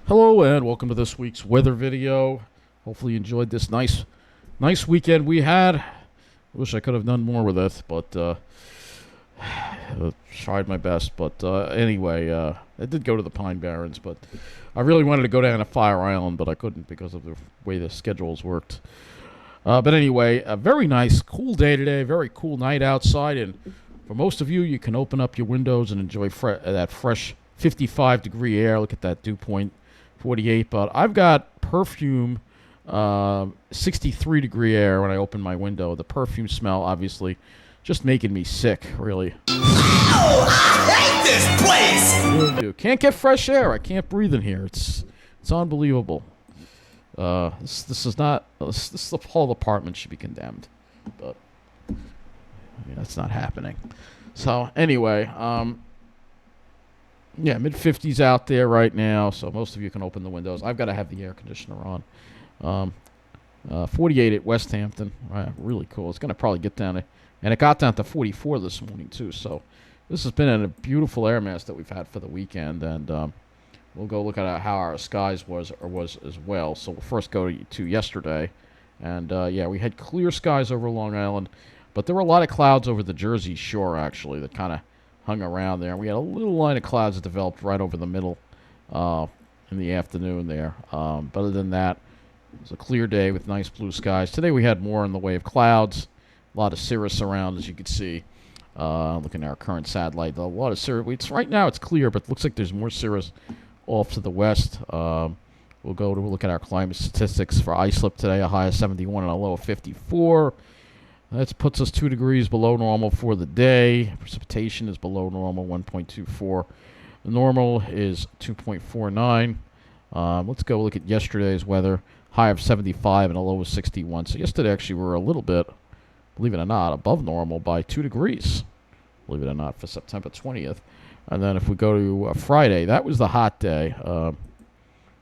Hello and welcome to this week's weather video. Hopefully you enjoyed this nice weekend we had. I wish I could have done more with it, but tried my best. But anyway, I did go to the Pine Barrens, but I really wanted to go down to Fire Island, but I couldn't because of the way the schedules worked. But anyway, a very nice, cool day today. Very cool night outside, and for most of you, you can open up your windows and enjoy that fresh 55-degree air. Look at that dew point. 48, but I've got perfume 63-degree air when I open my window. The perfume smell, obviously, just making me sick, really. Oh, I hate this place! Can't get fresh air. I can't breathe in here. It's unbelievable. This is not. The whole apartment should be condemned, but that's not happening. So anyway, yeah, mid-50s out there right now, so most of you can open the windows. I've got to have the air conditioner on. 48 at West Hampton. Really cool. It's going to probably get down to, and it got down to 44 this morning, too. So this has been a beautiful air mass that we've had for the weekend, and we'll go look at how our skies was as well. So we'll first go to yesterday, and yeah, we had clear skies over Long Island, but there were a lot of clouds over the Jersey Shore, actually, that kind of hung around there. We had a little line of clouds that developed right over the middle in the afternoon there. But other than that, it was a clear day with nice blue skies. Today we had more in the way of clouds, a lot of cirrus around, as you can see. Looking at our current satellite, a lot of cirrus. Right now it's clear, but it looks like there's more cirrus off to the west. We'll look at our climate statistics for islip today, a high of 71 and a low of 54. That puts us 2 degrees below normal for the day. Precipitation is below normal, 1.24. The normal is 2.49. Let's go look at yesterday's weather. High of 75 and a low of 61. So yesterday actually we were a little bit, believe it or not, above normal by 2 degrees. Believe it or not, for September 20th. And then if we go to Friday, that was the hot day.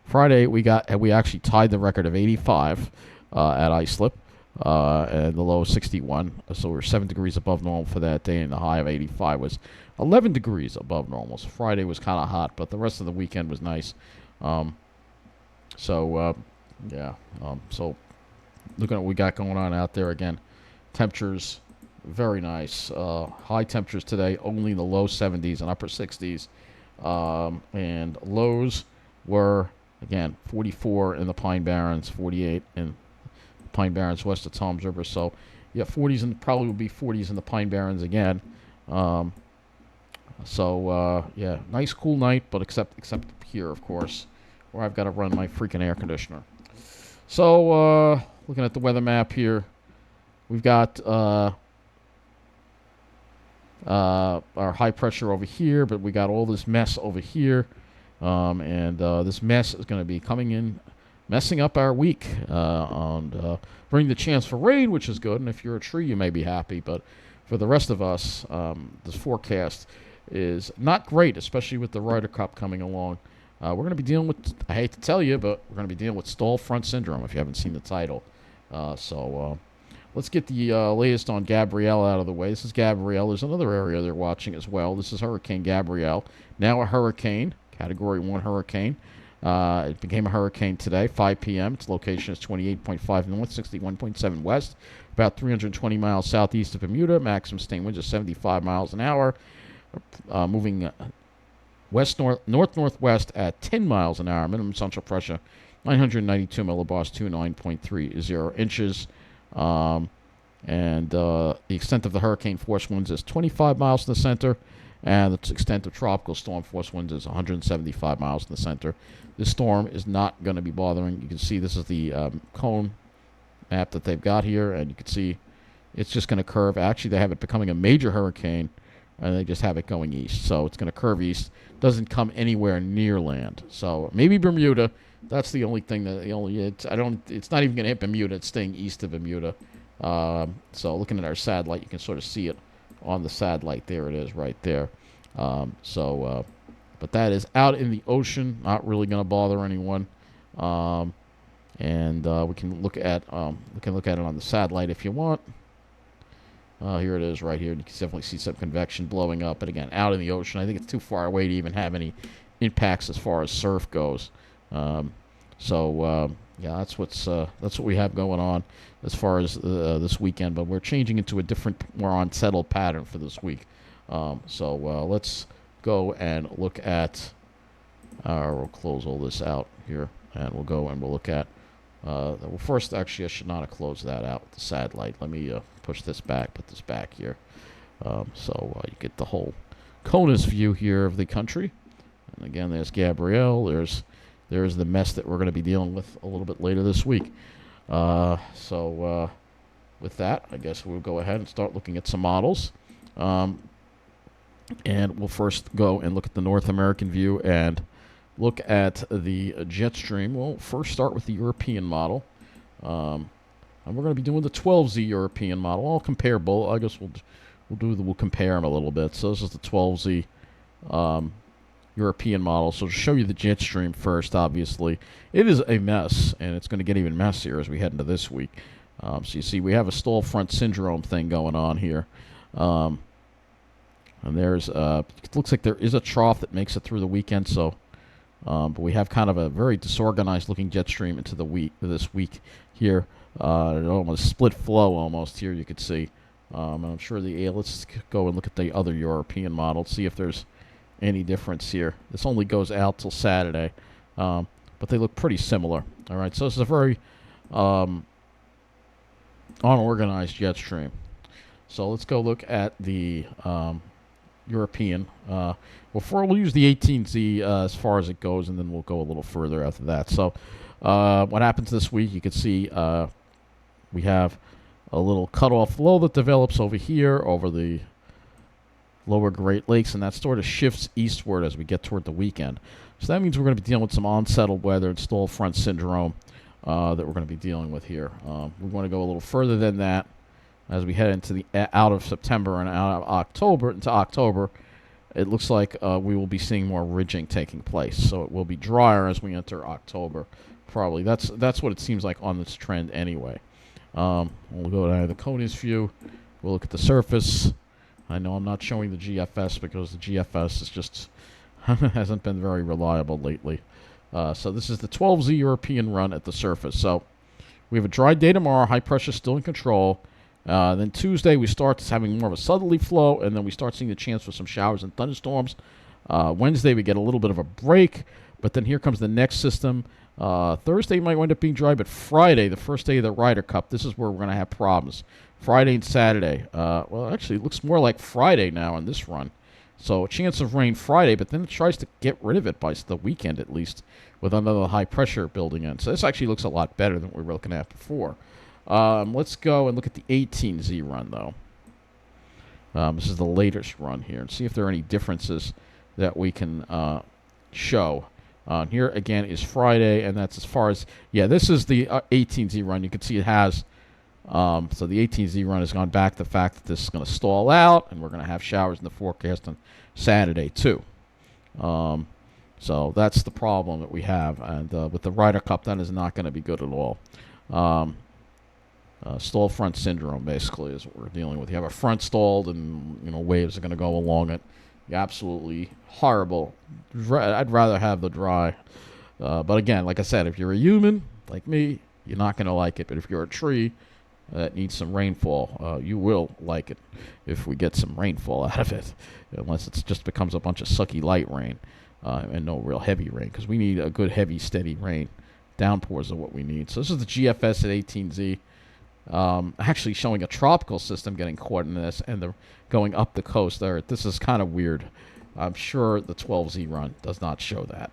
Friday we actually tied the record of 85 at islip. And the low of 61, so we're 7 degrees above normal for that day, and the high of 85 was 11 degrees above normal. So Friday was kind of hot, but the rest of the weekend was nice. So looking at what we got going on out there again, temperatures very nice. High temperatures today, only in the low 70s and upper 60s, and lows were again 44 in the Pine Barrens, 48 in Pine Barrens west of Toms River. So yeah, 40s, and probably will be 40s in the Pine Barrens again. Yeah, nice cool night, but except here, of course, where I've got to run my freaking air conditioner. So looking at the weather map here, we've got our high pressure over here, but we got all this mess over here, and this mess is going to be coming in, messing up our week, and bring the chance for rain, which is good. And if you're a tree, you may be happy. But for the rest of us, this forecast is not great, especially with the Ryder Cup coming along. We're going to be dealing with, I hate to tell you, but we're going to be dealing with stall front syndrome if you haven't seen the title. Let's get the latest on Gabrielle out of the way. This is Gabrielle. There's another area they're watching as well. This is Hurricane Gabrielle, now a hurricane, Category 1 hurricane. It became a hurricane today, 5 p.m. Its location is 28.5 north, 61.7 west, about 320 miles southeast of Bermuda. Maximum sustained winds of 75 miles an hour, moving north-northwest at 10 miles an hour. Minimum central pressure 992 millibars to 9.30 inches. And the extent of the hurricane force winds is 25 miles in the center, and the extent of tropical storm force winds is 175 miles in the center. This storm is not going to be bothering. You can see this is the cone map that they've got here, and you can see it's just going to curve. Actually, they have it becoming a major hurricane, and they just have it going east. So it's going to curve east. Doesn't come anywhere near land. So maybe Bermuda. That's the only thing that it's not even going to hit Bermuda. It's staying east of Bermuda. So looking at our satellite, you can sort of see it on the satellite. There it is, right there. But that is out in the ocean, not really going to bother anyone. We can look at it on the satellite if you want. Here it is right here. You can definitely see some convection blowing up. But again, out in the ocean. I think it's too far away to even have any impacts as far as surf goes. Yeah, that's what we have going on as far as this weekend. But we're changing into a different, more unsettled pattern for this week. Let's go and look at. We'll close all this out here, and we'll go and we'll look at. Well, first, actually, I should not have closed that out with the satellite. Let me push this back, put this back here, you get the whole CONUS view here of the country. And again, there's Gabrielle. There's the mess that we're going to be dealing with a little bit later this week. With that, I guess we'll go ahead and start looking at some models. And we'll first go and look at the North American view and look at the Jetstream. We'll first start with the European model. And we're going to be doing the 12Z European model. I'll compare both. I guess we'll compare them a little bit. So this is the 12Z European model. So to show you the Jetstream first, obviously, it is a mess, and it's going to get even messier as we head into this week. So you see we have a stall front syndrome thing going on here. And there's it looks like there is a trough that makes it through the weekend. So, but we have kind of a very disorganized looking jet stream into this week here. Almost split flow almost here. You could see. And I'm sure let's go and look at the other European model, see if there's any difference here. This only goes out till Saturday, but they look pretty similar. All right, so this is a very unorganized jet stream. So let's go look at the European. We'll use the 18Z as far as it goes, and then we'll go a little further after that. So what happens this week, you can see we have a little cutoff low that develops over here over the lower Great Lakes, and that sort of shifts eastward as we get toward the weekend. So that means we're going to be dealing with some unsettled weather and stall front syndrome that we're going to be dealing with here. We want to go a little further than that as we head into the out of September and out of October into October. It looks like we will be seeing more ridging taking place, so it will be drier as we enter October. Probably that's what it seems like on this trend anyway. We'll go to the CONUS view. We'll look at the surface. I know I'm not showing the GFS because the GFS is just hasn't been very reliable lately. So this is the 12Z European run at the surface. So we have a dry day tomorrow. High pressure still in control. Then Tuesday we start having more of a southerly flow, and then we start seeing the chance for some showers and thunderstorms. Wednesday we get a little bit of a break, but then here comes the next system. Thursday might wind up being dry, but Friday, the first day of the Ryder Cup, this is where we're going to have problems. Friday and Saturday. Well, actually, it looks more like Friday now in this run. So a chance of rain Friday, but then it tries to get rid of it by the weekend at least with another high pressure building in. So this actually looks a lot better than what we were looking at before. Let's go and look at the 18Z run, though. This is the latest run here, and see if there are any differences that we can show. Here, again, is Friday, and that's as far as... Yeah, this is the 18Z run. You can see it has... so the 18Z run has gone back to the fact that this is going to stall out, and we're going to have showers in the forecast on Saturday, too. So that's the problem that we have. And with the Ryder Cup, that is not going to be good at all. Stall front syndrome, basically, is what we're dealing with. You have a front stalled, and waves are going to go along it. Absolutely horrible. I'd rather have the dry. But again, like I said, if you're a human like me, you're not going to like it. But if you're a tree that needs some rainfall, you will like it if we get some rainfall out of it, unless it just becomes a bunch of sucky light rain and no real heavy rain, because we need a good heavy steady rain. Downpours are what we need. So this is the GFS at 18Z. Actually showing a tropical system getting caught in this, and going up the coast there. This is kind of weird. I'm sure the 12Z run does not show that.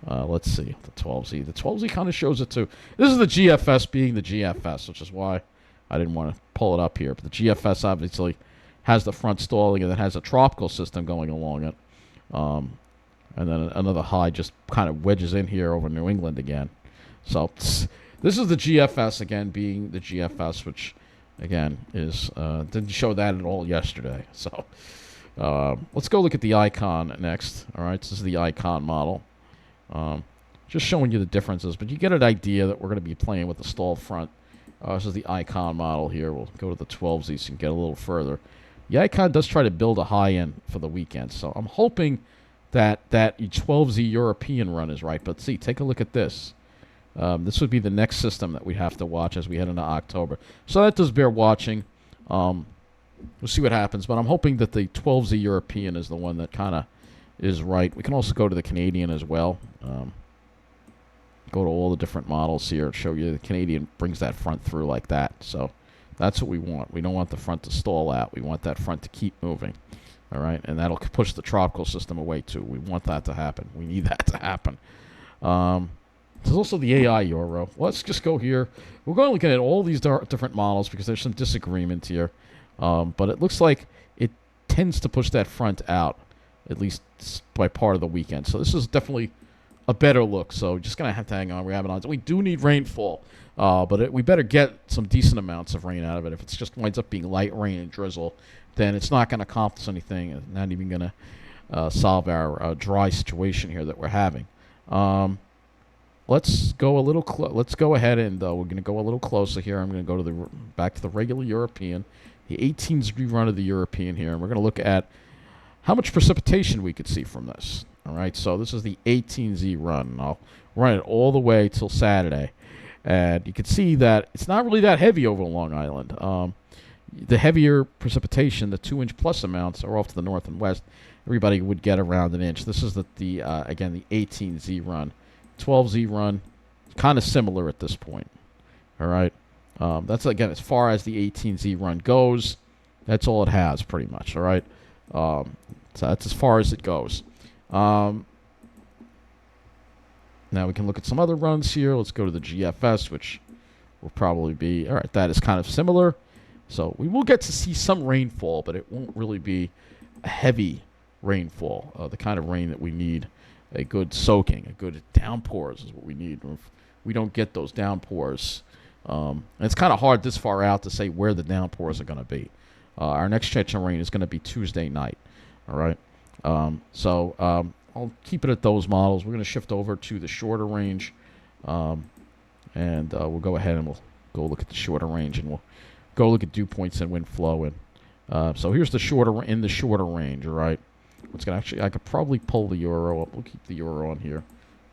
Let's see, the 12Z. The 12Z kind of shows it too. This is the GFS being the GFS, which is why I didn't want to pull it up here. But the GFS obviously has the front stalling, and it has a tropical system going along it. And then another high just kind of wedges in here over New England again. So this is the GFS again being the GFS, which again is didn't show that at all yesterday. So let's go look at the Icon next. All right, this is the Icon model. Just showing you the differences, but you get an idea that we're going to be playing with the stall front. This is the Icon model here. We'll go to the 12Z so you can get a little further. The Icon does try to build a high end for the weekend, so I'm hoping that 12Z European run is right. But see, take a look at this. This would be the next system that we have to watch as we head into October. So that does bear watching. We'll see what happens. But I'm hoping that the 12Z European is the one that kind of is right. We can also go to the Canadian as well. Go to all the different models here and show you the Canadian brings that front through like that. So that's what we want. We don't want the front to stall out. We want that front to keep moving. All right, and that'll push the tropical system away too. We want that to happen. We need that to happen. There's also the AI Euro. Let's just go here. We're going to look at all these different models because there's some disagreement here. But it looks like it tends to push that front out, at least by part of the weekend. So this is definitely a better look. So just going to have to hang on. We're having on. We do need rainfall, but we better get some decent amounts of rain out of it. If it just winds up being light rain and drizzle, then it's not going to accomplish anything. It's not even going to solve our dry situation here that we're having. Let's go a little. Let's go ahead and we're going to go a little closer here. I'm going to go to back to the regular European, the 18-degree run of the European here, and we're going to look at how much precipitation we could see from this. All right, so this is the 18Z run. And I'll run it all the way till Saturday, and you can see that it's not really that heavy over Long Island. The heavier precipitation, the 2-inch plus amounts, are off to the north and west. Everybody would get around an inch. This is again the 18Z run, 12Z run, kind of similar at this point. All right, that's again as far as the 18Z run goes. That's all it has, pretty much. All right, so that's as far as it goes. Now we can look at some other runs here. Let's go to the GFS, which will probably be all right. That is kind of similar. So we will get to see some rainfall, but it won't really be a heavy rainfall, the kind of rain that we need. A good soaking, a good downpours is what we need. If we don't get those downpours, and it's kind of hard this far out to say where the downpours are going to be. Our next stretch of rain is going to be Tuesday night. All right. So I'll keep it at those models. We're going to shift over to the shorter range, and we'll go ahead and we'll go look at the shorter range, and we'll go look at dew points and wind flow. And so here's the shorter range. All right. I could probably pull the Euro up. We'll keep the Euro on here.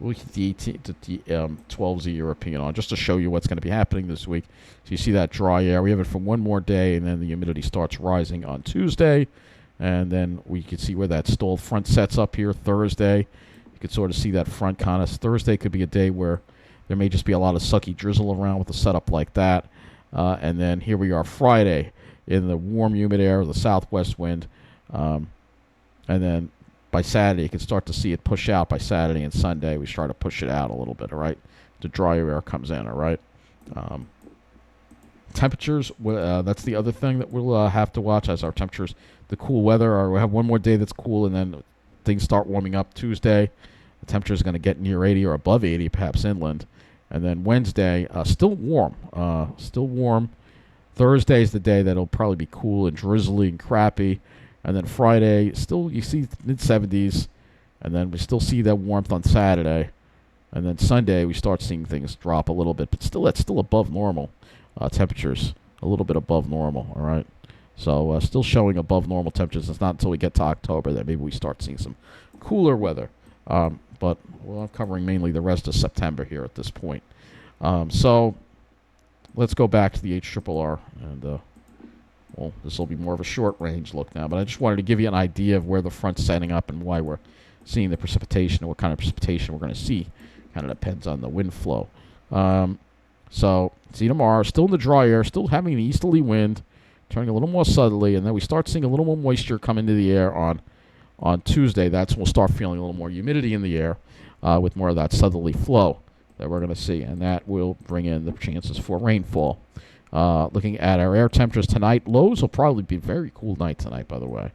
We'll keep the 12Z European on just to show you what's going to be happening this week. So you see that dry air. We have it for one more day, and then the humidity starts rising on Tuesday. And then we can see where that stalled front sets up here Thursday. You can sort of see that front kind of. Thursday could be a day where there may just be a lot of sucky drizzle around with a setup like that. And then here we are Friday in the warm, humid air, the southwest wind. And then by Saturday, you can start to see it push out. By Saturday and Sunday, we start to push it out a little bit, all right? The drier air comes in, all right? Temperatures, that's the other thing that we'll have to watch as our temperatures. The cool weather, we'll have one more day that's cool, and then things start warming up Tuesday. The temperature is going to get near 80 or above 80, perhaps inland. And then Wednesday, still warm. Thursday is the day that it'll probably be cool and drizzly and crappy. And then Friday, still you see mid-70s. And then we still see that warmth on Saturday. And then Sunday, we start seeing things drop a little bit. But still, that's still above normal temperatures. A little bit above normal, all right? So still showing above normal temperatures. It's not until we get to October that maybe we start seeing some cooler weather. But I'm covering mainly the rest of September here at this point. So let's go back to the HRRR. And, well, this will be more of a short-range look now. But I just wanted to give you an idea of where the front's setting up and why we're seeing the precipitation and what kind of precipitation we're going to see. Kind of depends on the wind flow. So see tomorrow, still in the dry air, still having an easterly wind, turning a little more southerly, and then we start seeing a little more moisture come into the air on Tuesday. That's when we'll start feeling a little more humidity in the air with more of that southerly flow that we're going to see, and that will bring in the chances for rainfall. Looking at our air temperatures tonight, lows will probably be a very cool night tonight, by the way.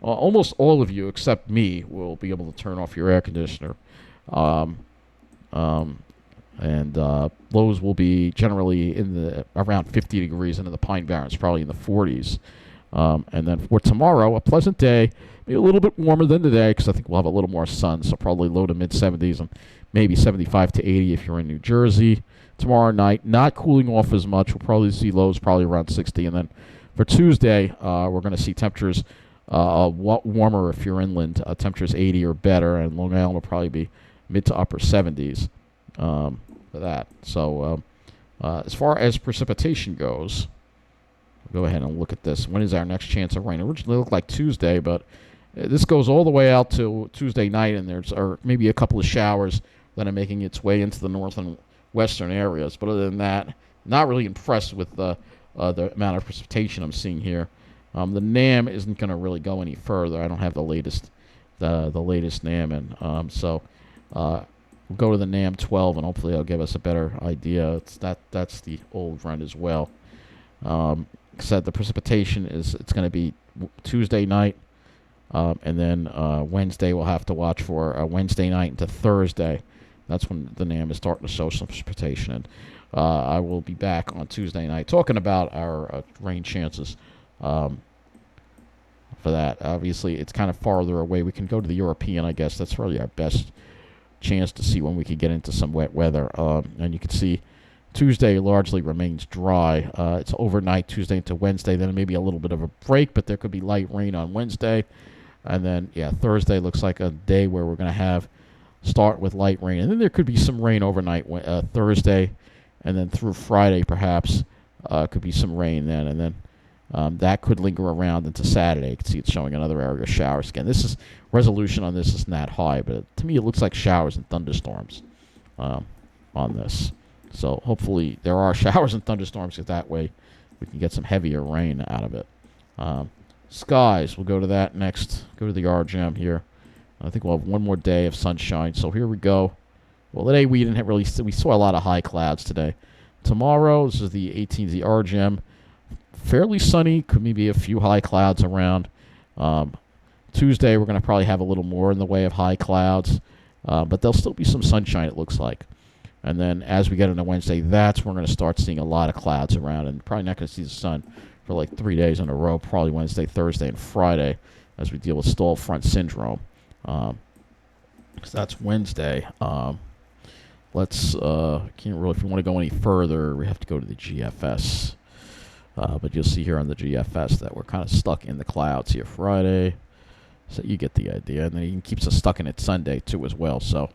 Almost all of you, except me, will be able to turn off your air conditioner. And lows will be generally in the around 50 degrees into the Pine Barrens, probably in the 40s. And then for tomorrow, a pleasant day, maybe a little bit warmer than today because I think we'll have a little more sun, so probably low to mid-70s and maybe 75 to 80 if you're in New Jersey. Tomorrow night, not cooling off as much. We'll probably see lows probably around 60. And then for Tuesday, we're going to see temperatures warmer if you're inland. Temperatures 80 or better, and Long Island will probably be mid to upper 70s for that. So as far as precipitation goes, we'll go ahead and look at this. When is our next chance of rain? It originally looked like Tuesday, but this goes all the way out to Tuesday night, and there's maybe a couple of showers that are making its way into the north and western areas. But other than that, not really impressed with the amount of precipitation I'm seeing here. The NAM isn't going to really go any further. I don't have the latest NAM in. So we'll go to the NAM 12, and hopefully it'll give us a better idea. That's the old run as well. Said the precipitation it's going to be Tuesday night, and then Wednesday we'll have to watch for Wednesday night into Thursday. That's when the NAM is starting to show some precipitation. And I will be back on Tuesday night talking about our rain chances for that. Obviously, it's kind of farther away. We can go to the European, I guess. That's really our best chance to see when we could get into some wet weather. And you can see Tuesday largely remains dry. It's overnight Tuesday into Wednesday. Then maybe a little bit of a break, but there could be light rain on Wednesday. And then, Thursday looks like a day where we're going to start with light rain. And then there could be some rain overnight Thursday, and then through Friday perhaps could be some rain then. And then that could linger around into Saturday. You can see it's showing another area of showers again. Resolution on this isn't that high, but to me it looks like showers and thunderstorms on this. So hopefully there are showers and thunderstorms, because that way we can get some heavier rain out of it. Skies, we'll go to that next. Go to the RGM here. I think we'll have one more day of sunshine. So here we go. Well, today we saw a lot of high clouds today. Tomorrow, this is the 18th, the RGM. Fairly sunny, could maybe a few high clouds around. Tuesday, we're going to probably have a little more in the way of high clouds, but there'll still be some sunshine, it looks like. And then as we get into Wednesday, that's when we're going to start seeing a lot of clouds around, and probably not going to see the sun for like 3 days in a row, probably Wednesday, Thursday, and Friday, as we deal with stall front syndrome. So that's Wednesday. Let's can't really, if you want to go any further, we have to go to the GFS. But you'll see here on the GFS that we're kind of stuck in the clouds here Friday. So you get the idea. And then he keeps us stuck in it Sunday too as well. So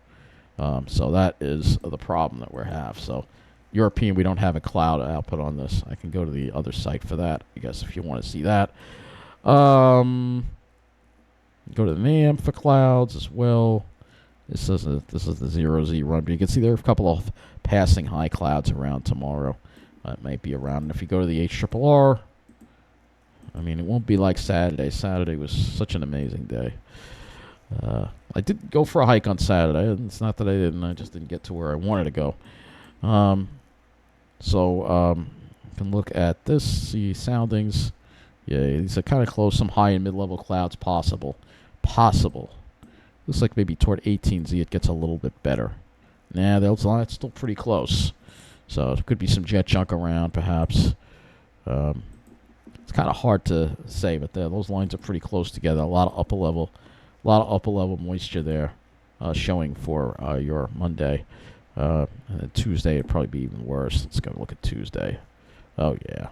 that is the problem that we have. So European, we don't have a cloud output on this. I can go to the other site for that, I guess, if you want to see that. Go to the NAM for clouds as well. This is the 0Z run. But you can see there are a couple of passing high clouds around tomorrow. It might be around. And if you go to the HRRR, I mean, it won't be like Saturday. Saturday was such an amazing day. I did go for a hike on Saturday. It's not that I didn't. I just didn't get to where I wanted to go. You can look at this, see soundings. Yeah, these are kind of close. Some high and mid-level clouds possible. Looks like maybe toward 18Z it gets a little bit better. Nah, that's still pretty close. So there could be some jet chunk around, perhaps. It's kind of hard to say, but those lines are pretty close together. A lot of upper level moisture there, showing for your Monday. And then Tuesday it'd probably be even worse. Let's go look at Tuesday. Oh yeah.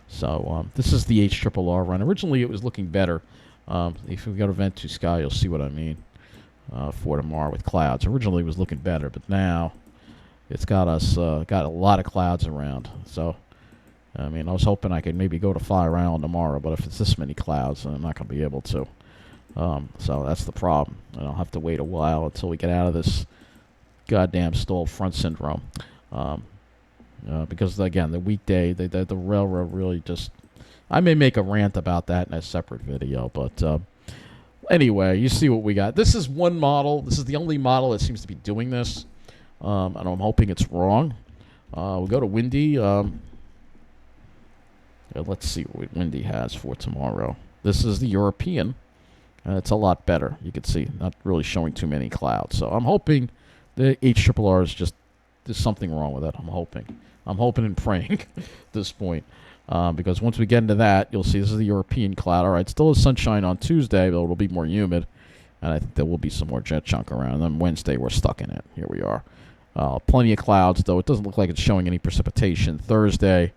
So this is the HRRR run. Originally it was looking better. If we go to Vent to Sky, you'll see what I mean. For tomorrow with clouds. Originally it was looking better, but now it's got a lot of clouds around. So, I mean, I was hoping I could maybe go to Fire Island tomorrow, but if it's this many clouds, then I'm not going to be able to. So that's the problem. And I'll have to wait a while until we get out of this goddamn stalled front syndrome. Because, again, the weekday, the railroad really just... I may make a rant about that in a separate video, but... Anyway, you see what we got. This is one model. This is the only model that seems to be doing this. And I'm hoping it's wrong. We'll go to Windy. Let's see what Windy has for tomorrow. This is the European. It's a lot better. You can see, not really showing too many clouds. So I'm hoping the HRRR is just, there's something wrong with it. I'm hoping and praying at this point. Because once we get into that, you'll see this is the European cloud. All right, still has sunshine on Tuesday, but it'll be more humid. And I think there will be some more jet chunk around. And then Wednesday, we're stuck in it. Here we are. Plenty of clouds, though. It doesn't look like it's showing any precipitation. Thursday,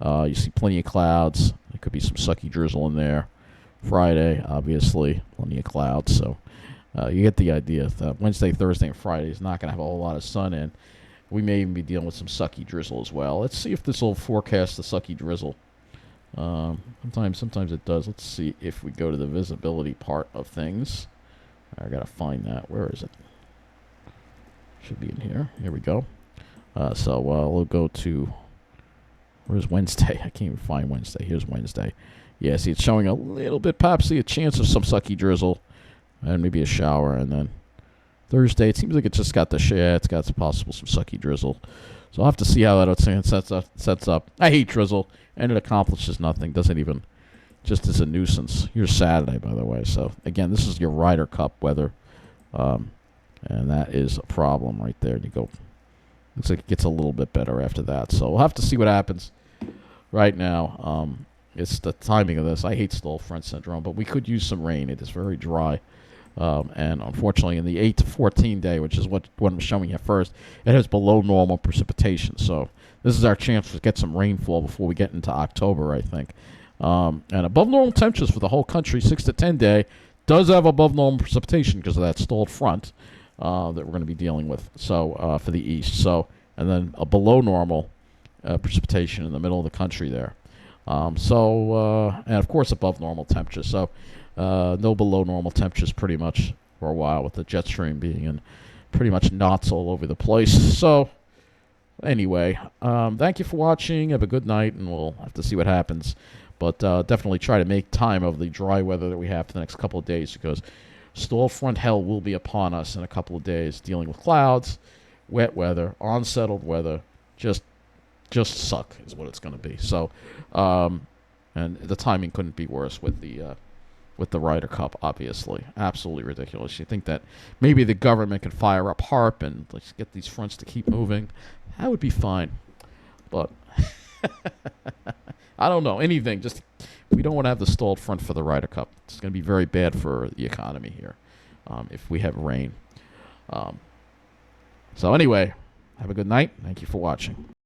you see plenty of clouds. There could be some sucky drizzle in there. Friday, obviously, plenty of clouds. So you get the idea. Wednesday, Thursday, and Friday is not going to have a whole lot of sun in. We may even be dealing with some sucky drizzle as well. Let's see if this will forecast the sucky drizzle. Sometimes it does. Let's see if we go to the visibility part of things. I got to find that. Where is it? Should be in here. Here we go. So we'll go to, where's Wednesday? I can't even find Wednesday. Here's Wednesday. Yeah, see, it's showing a little bit, perhaps a chance of some sucky drizzle and maybe a shower. And then Thursday, it seems like it just got the shade. It's got some sucky drizzle. So I'll have to see how that sets up. I hate drizzle, and it accomplishes nothing. Doesn't even, just as a nuisance. Here's Saturday, by the way. So, again, this is your Ryder Cup weather. And that is a problem right there. And you go, looks like it gets a little bit better after that. So we'll have to see what happens right now. It's the timing of this. I hate stall front syndrome, but we could use some rain. It is very dry. And unfortunately, in the 8 to 14 day, which is what I'm showing you first, it has below normal precipitation. So this is our chance to get some rainfall before we get into October, I think. And above normal temperatures for the whole country, 6 to 10 day, does have above normal precipitation because of that stalled front that we're going to be dealing with. So for the east. So and then a below normal precipitation in the middle of the country there. And of course above normal temperatures. So no below normal temperatures pretty much for a while, with the jet stream being in pretty much knots all over the place. So anyway, thank you for watching. Have a good night, and we'll have to see what happens. But definitely try to make time of the dry weather that we have for the next couple of days, because stall front hell will be upon us in a couple of days, dealing with clouds, wet weather, unsettled weather. Just suck is what it's going to be. So, and the timing couldn't be worse with the Ryder Cup, obviously. Absolutely ridiculous. You think that maybe the government could fire up HARP and let's get these fronts to keep moving. That would be fine. But I don't know. Anything. Just we don't want to have the stalled front for the Ryder Cup. It's going to be very bad for the economy here if we have rain. So anyway, have a good night. Thank you for watching.